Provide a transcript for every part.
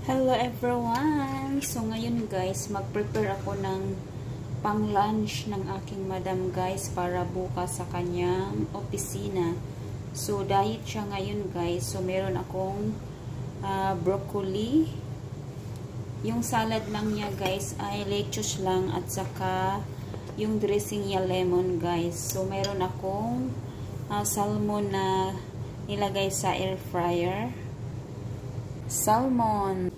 Hello everyone! So ngayon guys, mag-prepare ako ng pang-lunch ng aking madam guys para bukas sa kanyang opisina. So diet siya ngayon guys. So meron akong broccoli. Yung salad lang niya guys ay lettuce lang at saka yung dressing niya lemon guys. So meron akong salmon na nilagay sa air fryer. Salmon.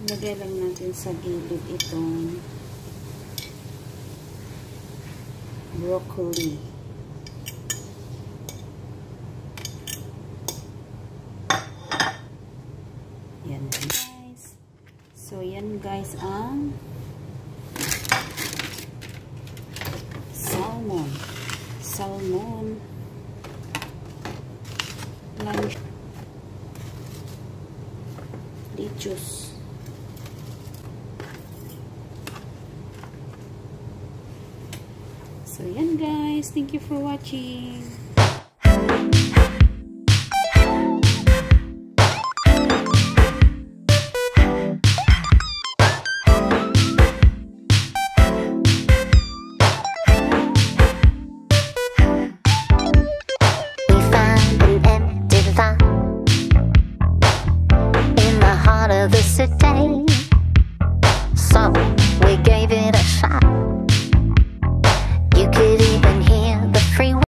Lagay lang natin sa gilid itong broccoli. Yan guys. So yan guys ang salmon. Salmon. Lunch. Lettuce. So yan guys, thank you for watching.